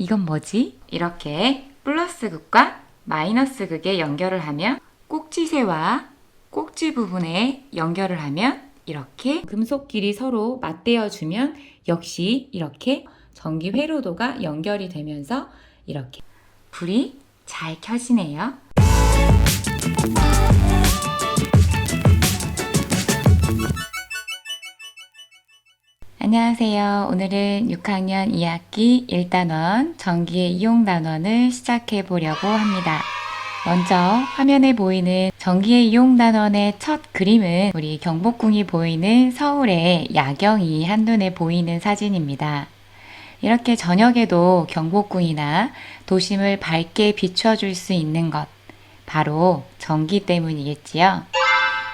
이건 뭐지? 이렇게 플러스 극과 마이너스 극에 연결을 하면 꼭지새와 꼭지 부분에 연결을 하면 이렇게 금속끼리 서로 맞대어주면 역시 이렇게 전기 회로도가 연결이 되면서 이렇게 불이 잘 켜지네요. 안녕하세요. 오늘은 6학년 2학기 1단원 전기의 이용 단원을 시작해 보려고 합니다. 먼저 화면에 보이는 전기의 이용 단원의 첫 그림은 우리 경복궁이 보이는 서울의 야경이 한눈에 보이는 사진입니다. 이렇게 저녁에도 경복궁이나 도심을 밝게 비춰줄 수 있는 것, 바로 전기 때문이겠지요.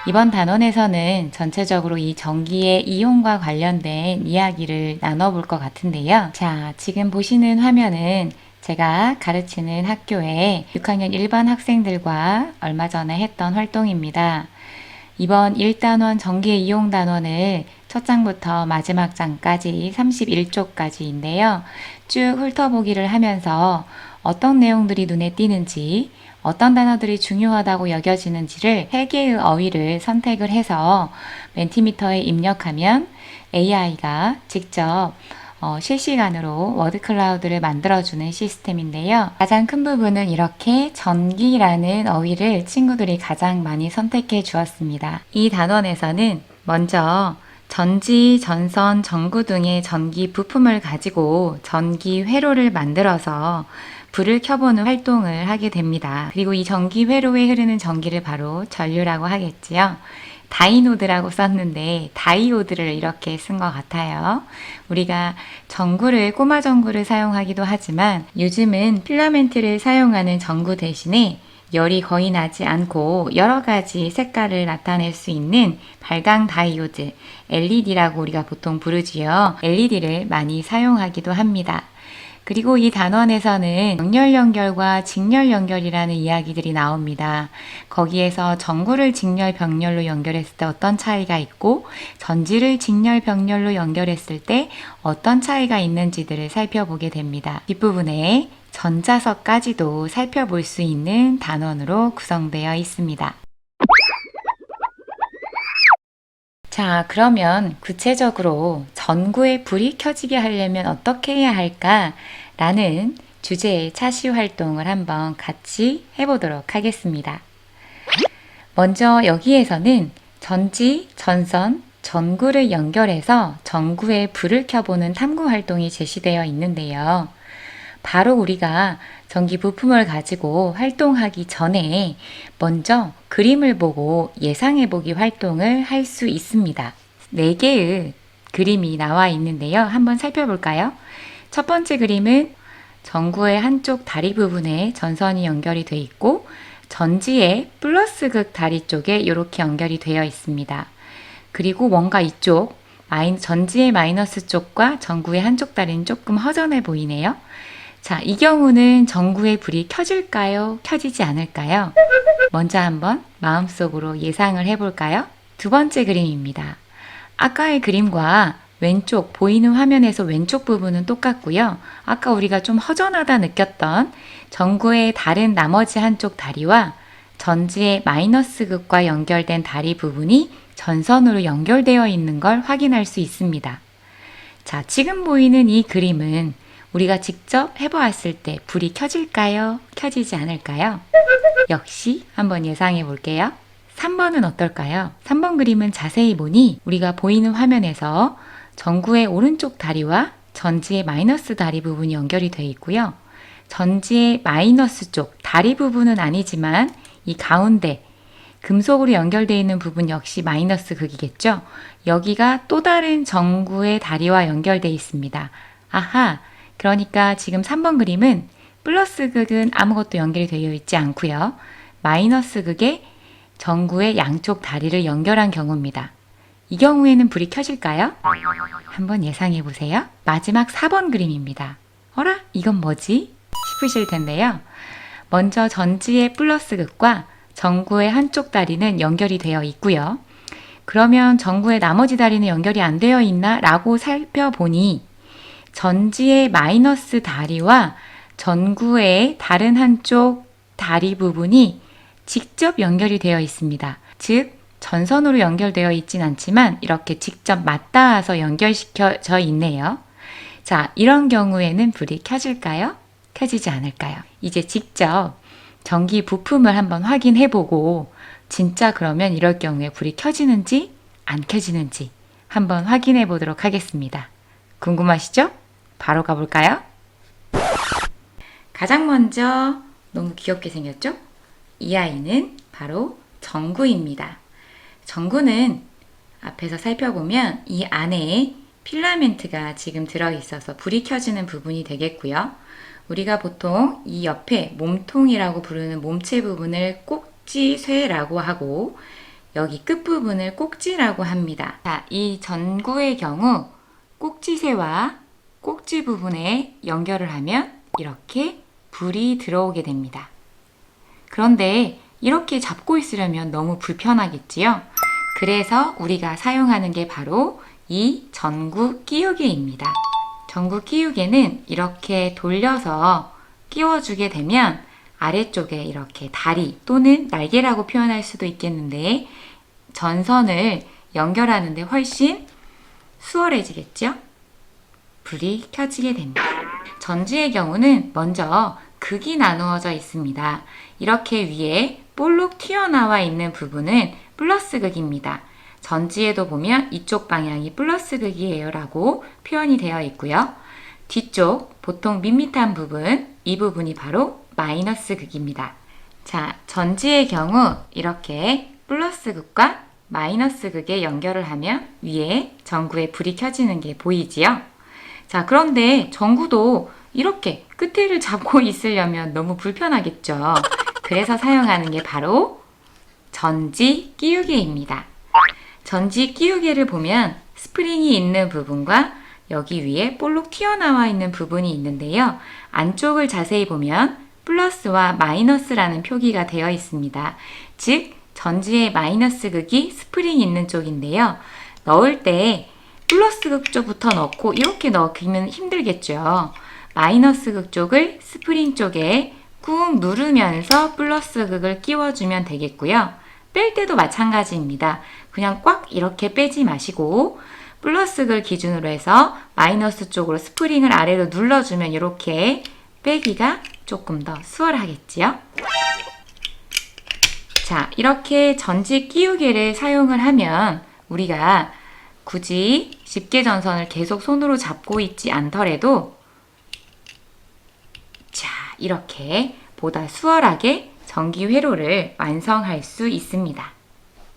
이번 단원에서는 전체적으로 이 전기의 이용과 관련된 이야기를 나눠볼 것 같은데요. 자, 지금 보시는 화면은 제가 가르치는 학교의 6학년 1반 학생들과 얼마 전에 했던 활동입니다. 이번 1단원 전기의 이용 단원을 첫 장부터 마지막 장까지 31쪽까지인데요. 쭉 훑어보기를 하면서 어떤 내용들이 눈에 띄는지, 어떤 단어들이 중요하다고 여겨지는지를 3개의 어휘를 선택을 해서 멘티미터에 입력하면 AI가 직접 실시간으로 워드 클라우드를 만들어주는 시스템인데요. 가장 큰 부분은 이렇게 전기라는 어휘를 친구들이 가장 많이 선택해 주었습니다. 이 단원에서는 먼저 전지, 전선, 전구 등의 전기 부품을 가지고 전기 회로를 만들어서 불을 켜보는 활동을 하게 됩니다. 그리고 이 전기 회로에 흐르는 전기를 바로 전류라고 하겠지요. 다이노드라고 썼는데 다이오드를 이렇게 쓴 것 같아요. 우리가 전구를, 꼬마 전구를 사용하기도 하지만 요즘은 필라멘트를 사용하는 전구 대신에 열이 거의 나지 않고 여러 가지 색깔을 나타낼 수 있는 발광 다이오드, LED라고 우리가 보통 부르지요. LED를 많이 사용하기도 합니다. 그리고 이 단원에서는 병렬 연결과 직렬 연결이라는 이야기들이 나옵니다. 거기에서 전구를 직렬 병렬로 연결했을 때 어떤 차이가 있고 전지를 직렬 병렬로 연결했을 때 어떤 차이가 있는지들을 살펴보게 됩니다. 뒷부분에 전자석까지도 살펴볼 수 있는 단원으로 구성되어 있습니다. 자, 그러면 구체적으로 전구에 불이 켜지게 하려면 어떻게 해야 할까? 라는 주제의 차시 활동을 한번 같이 해보도록 하겠습니다. 먼저 여기에서는 전지, 전선, 전구를 연결해서 전구에 불을 켜보는 탐구 활동이 제시되어 있는데요. 바로 우리가 전기 부품을 가지고 활동하기 전에 먼저 그림을 보고 예상해보기 활동을 할 수 있습니다. 4개의 그림이 나와 있는데요. 한번 살펴볼까요? 첫 번째 그림은 전구의 한쪽 다리 부분에 전선이 연결이 되어 있고 전지의 플러스 극 다리 쪽에 이렇게 연결이 되어 있습니다. 그리고 뭔가 이쪽 전지의 마이너스 쪽과 전구의 한쪽 다리는 조금 허전해 보이네요. 자, 이 경우는 전구의 불이 켜질까요? 켜지지 않을까요? 먼저 한번 마음속으로 예상을 해볼까요? 두 번째 그림입니다. 아까의 그림과 왼쪽, 보이는 화면에서 왼쪽 부분은 똑같고요. 아까 우리가 좀 허전하다 느꼈던 전구의 다른 나머지 한쪽 다리와 전지의 마이너스 극과 연결된 다리 부분이 전선으로 연결되어 있는 걸 확인할 수 있습니다. 자, 지금 보이는 이 그림은 우리가 직접 해보았을 때 불이 켜질까요? 켜지지 않을까요? 역시 한번 예상해 볼게요. 3번은 어떨까요? 3번 그림은 자세히 보니 우리가 보이는 화면에서 전구의 오른쪽 다리와 전지의 마이너스 다리 부분이 연결이 되어 있고요. 전지의 마이너스 쪽 다리 부분은 아니지만 이 가운데 금속으로 연결되어 있는 부분 역시 마이너스 극이겠죠? 여기가 또 다른 전구의 다리와 연결되어 있습니다. 아하! 그러니까 지금 3번 그림은 플러스 극은 아무것도 연결이 되어 있지 않고요. 마이너스 극에 전구의 양쪽 다리를 연결한 경우입니다. 이 경우에는 불이 켜질까요? 한번 예상해 보세요. 마지막 4번 그림입니다. 어라? 이건 뭐지? 싶으실 텐데요. 먼저 전지의 플러스 극과 전구의 한쪽 다리는 연결이 되어 있고요. 그러면 전구의 나머지 다리는 연결이 안 되어 있나? 라고 살펴보니 전지의 마이너스 다리와 전구의 다른 한쪽 다리 부분이 직접 연결이 되어 있습니다. 즉, 전선으로 연결되어 있진 않지만 이렇게 직접 맞닿아서 연결시켜져 있네요. 자, 이런 경우에는 불이 켜질까요? 켜지지 않을까요? 이제 직접 전기 부품을 한번 확인해 보고 진짜 그러면 이럴 경우에 불이 켜지는지 안 켜지는지 한번 확인해 보도록 하겠습니다. 궁금하시죠? 바로 가볼까요? 가장 먼저 너무 귀엽게 생겼죠? 이 아이는 바로 전구입니다. 전구는 앞에서 살펴보면 이 안에 필라멘트가 지금 들어있어서 불이 켜지는 부분이 되겠고요. 우리가 보통 이 옆에 몸통이라고 부르는 몸체 부분을 꼭지쇠라고 하고 여기 끝부분을 꼭지라고 합니다. 자, 이 전구의 경우 꼭지쇠와 꼭지 부분에 연결을 하면 이렇게 불이 들어오게 됩니다. 그런데 이렇게 잡고 있으려면 너무 불편하겠지요? 그래서 우리가 사용하는 게 바로 이 전구 끼우개입니다. 전구 끼우개는 이렇게 돌려서 끼워주게 되면 아래쪽에 이렇게 다리 또는 날개라고 표현할 수도 있겠는데 전선을 연결하는데 훨씬 수월해지겠죠? 불이 켜지게 됩니다. 전지의 경우는 먼저 극이 나누어져 있습니다. 이렇게 위에 볼록 튀어나와 있는 부분은 플러스 극입니다. 전지에도 보면 이쪽 방향이 플러스 극이에요 라고 표현이 되어 있고요. 뒤쪽 보통 밋밋한 부분, 이 부분이 바로 마이너스 극입니다. 자, 전지의 경우 이렇게 플러스 극과 마이너스 극에 연결을 하면 위에 전구에 불이 켜지는 게 보이지요? 자, 그런데 전구도 이렇게 끝에를 잡고 있으려면 너무 불편하겠죠. 그래서 사용하는 게 바로 전지 끼우개입니다. 전지 끼우개를 보면 스프링이 있는 부분과 여기 위에 볼록 튀어나와 있는 부분이 있는데요. 안쪽을 자세히 보면 플러스와 마이너스라는 표기가 되어 있습니다. 즉, 전지의 마이너스 극이 스프링이 있는 쪽인데요. 넣을 때 플러스 극 쪽부터 넣고 이렇게 넣기는 힘들겠죠. 마이너스 극 쪽을 스프링 쪽에 꾹 누르면서 플러스 극을 끼워주면 되겠고요. 뺄 때도 마찬가지입니다. 그냥 꽉 이렇게 빼지 마시고 플러스 극을 기준으로 해서 마이너스 쪽으로 스프링을 아래로 눌러주면 이렇게 빼기가 조금 더 수월하겠지요. 자, 이렇게 전지 끼우개를 사용을 하면 우리가 굳이 집게전선을 계속 손으로 잡고 있지 않더라도 자, 이렇게 보다 수월하게 전기 회로를 완성할 수 있습니다.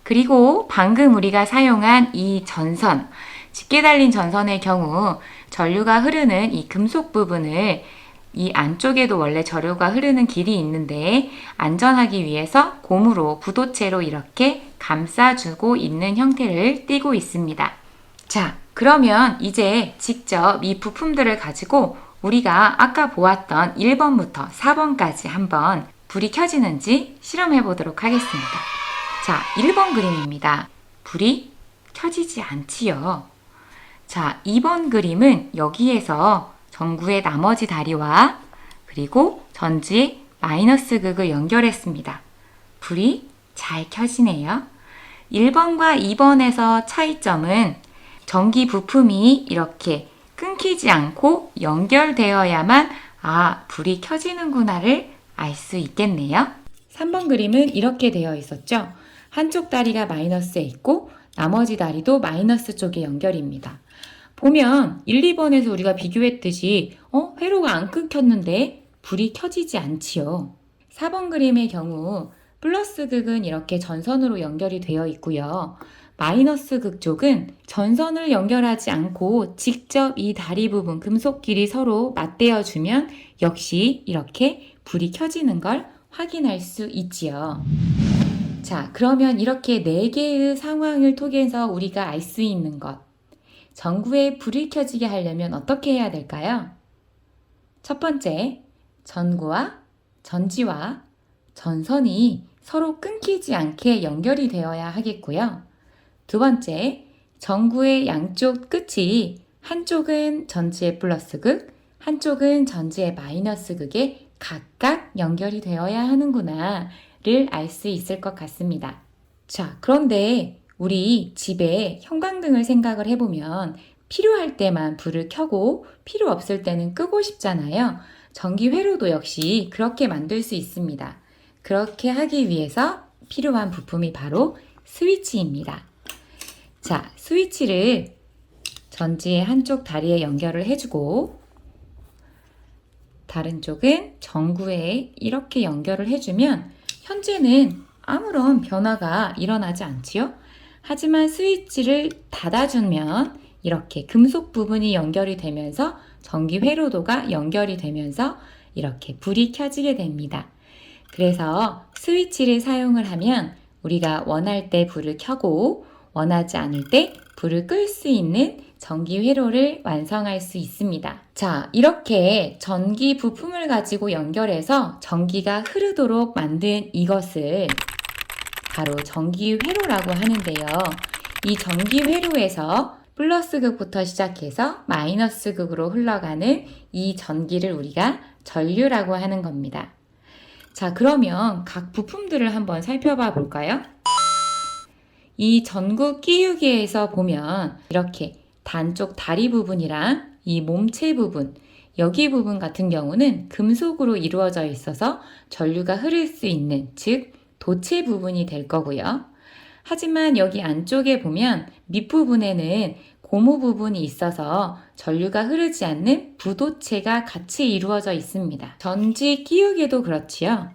그리고 방금 우리가 사용한 이 전선, 짙게 달린 전선의 경우 전류가 흐르는 이 금속 부분을 이 안쪽에도 원래 전류가 흐르는 길이 있는데 안전하기 위해서 고무로 부도체로 이렇게 감싸주고 있는 형태를 띠고 있습니다. 자, 그러면 이제 직접 이 부품들을 가지고 우리가 아까 보았던 1번부터 4번까지 한번 불이 켜지는지 실험해 보도록 하겠습니다. 자, 1번 그림입니다. 불이 켜지지 않지요. 자, 2번 그림은 여기에서 전구의 나머지 다리와 그리고 전지의 마이너스 극을 연결했습니다. 불이 잘 켜지네요. 1번과 2번에서 차이점은 전기 부품이 이렇게 끊기지 않고 연결되어야만 불이 켜지는구나를 알 수 있겠네요. 3번 그림은 이렇게 되어 있었죠. 한쪽 다리가 마이너스에 있고 나머지 다리도 마이너스 쪽에 연결입니다. 보면 1, 2번에서 우리가 비교했듯이 회로가 안 끊겼는데 불이 켜지지 않지요. 4번 그림의 경우 플러스 극은 이렇게 전선으로 연결이 되어 있고요. 마이너스 극 쪽은 전선을 연결하지 않고 직접 이 다리 부분 금속끼리 서로 맞대어 주면 역시 이렇게 불이 켜지는 걸 확인할 수 있지요. 자, 그러면 이렇게 4개의 상황을 통해서 우리가 알 수 있는 것. 전구에 불이 켜지게 하려면 어떻게 해야 될까요? 첫 번째, 전구와 전지와 전선이 서로 끊기지 않게 연결이 되어야 하겠고요. 두 번째, 전구의 양쪽 끝이 한쪽은 전지의 플러스 극, 한쪽은 전지의 마이너스 극에 각각 연결이 되어야 하는구나를 알 수 있을 것 같습니다. 자, 그런데 우리 집에 형광등을 생각을 해보면 필요할 때만 불을 켜고 필요 없을 때는 끄고 싶잖아요. 전기 회로도 역시 그렇게 만들 수 있습니다. 그렇게 하기 위해서 필요한 부품이 바로 스위치입니다. 자, 스위치를 전지의 한쪽 다리에 연결을 해주고 다른 쪽은 전구에 이렇게 연결을 해주면 현재는 아무런 변화가 일어나지 않지요? 하지만 스위치를 닫아주면 이렇게 금속 부분이 연결이 되면서 전기 회로도가 연결이 되면서 이렇게 불이 켜지게 됩니다. 그래서 스위치를 사용을 하면 우리가 원할 때 불을 켜고 원하지 않을 때 불을 끌 수 있는 전기 회로를 완성할 수 있습니다. 자, 이렇게 전기 부품을 가지고 연결해서 전기가 흐르도록 만든 이것을 바로 전기 회로라고 하는데요. 이 전기 회로에서 플러스 극부터 시작해서 마이너스 극으로 흘러가는 이 전기를 우리가 전류라고 하는 겁니다. 자, 그러면 각 부품들을 한번 살펴봐 볼까요? 이 전구 끼우기에서 보면 이렇게 단쪽 다리 부분이랑 이 몸체 부분, 여기 부분 같은 경우는 금속으로 이루어져 있어서 전류가 흐를 수 있는, 즉 도체 부분이 될 거고요. 하지만 여기 안쪽에 보면 밑부분에는 고무 부분이 있어서 전류가 흐르지 않는 부도체가 같이 이루어져 있습니다. 전지 끼우개도 그렇지요.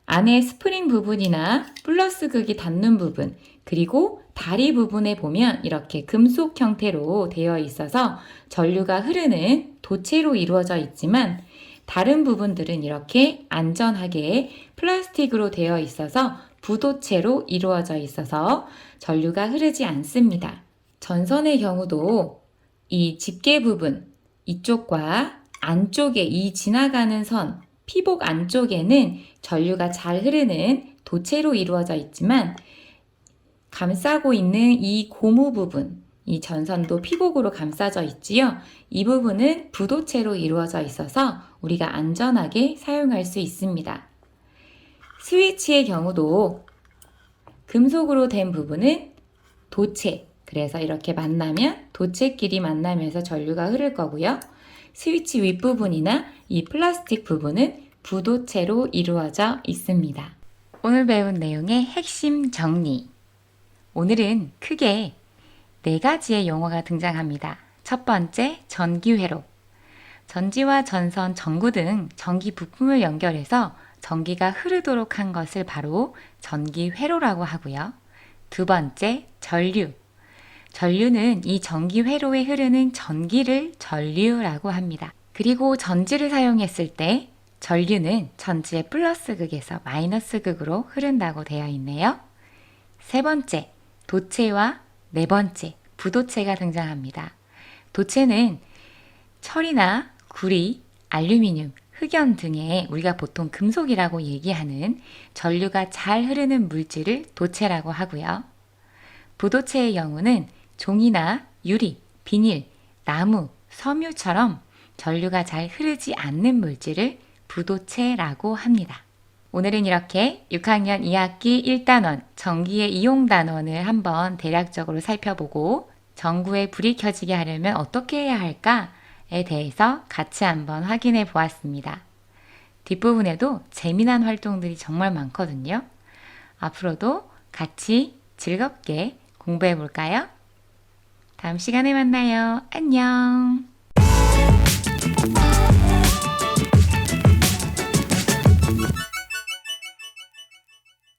안에 스프링 부분이나 플러스 극이 닿는 부분, 그리고 다리 부분에 보면 이렇게 금속 형태로 되어 있어서 전류가 흐르는 도체로 이루어져 있지만 다른 부분들은 이렇게 안전하게 플라스틱으로 되어 있어서 부도체로 이루어져 있어서 전류가 흐르지 않습니다. 전선의 경우도 이 집게 부분, 이쪽과 안쪽에 이 지나가는 선, 피복 안쪽에는 전류가 잘 흐르는 도체로 이루어져 있지만 감싸고 있는 이 고무 부분, 이 전선도 피복으로 감싸져 있지요. 이 부분은 부도체로 이루어져 있어서 우리가 안전하게 사용할 수 있습니다. 스위치의 경우도 금속으로 된 부분은 도체, 그래서 이렇게 만나면 도체끼리 만나면서 전류가 흐를 거고요. 스위치 윗부분이나 이 플라스틱 부분은 부도체로 이루어져 있습니다. 오늘 배운 내용의 핵심 정리. 오늘은 크게 4가지의 용어가 등장합니다. 첫 번째, 전기회로. 전지와 전선, 전구 등 전기 부품을 연결해서 전기가 흐르도록 한 것을 바로 전기회로라고 하고요. 두 번째, 전류. 전류는 이 전기회로에 흐르는 전기를 전류라고 합니다. 그리고 전지를 사용했을 때 전류는 전지의 플러스 극에서 마이너스 극으로 흐른다고 되어 있네요. 세 번째, 도체와 네 번째, 부도체가 등장합니다. 도체는 철이나 구리, 알루미늄, 흑연 등의 우리가 보통 금속이라고 얘기하는 전류가 잘 흐르는 물질을 도체라고 하고요. 부도체의 경우는 종이나 유리, 비닐, 나무, 섬유처럼 전류가 잘 흐르지 않는 물질을 부도체라고 합니다. 오늘은 이렇게 6학년 2학기 1단원 전기의 이용 단원을 한번 대략적으로 살펴보고 전구에 불이 켜지게 하려면 어떻게 해야 할까에 대해서 같이 한번 확인해 보았습니다. 뒷부분에도 재미난 활동들이 정말 많거든요. 앞으로도 같이 즐겁게 공부해 볼까요? 다음 시간에 만나요. 안녕!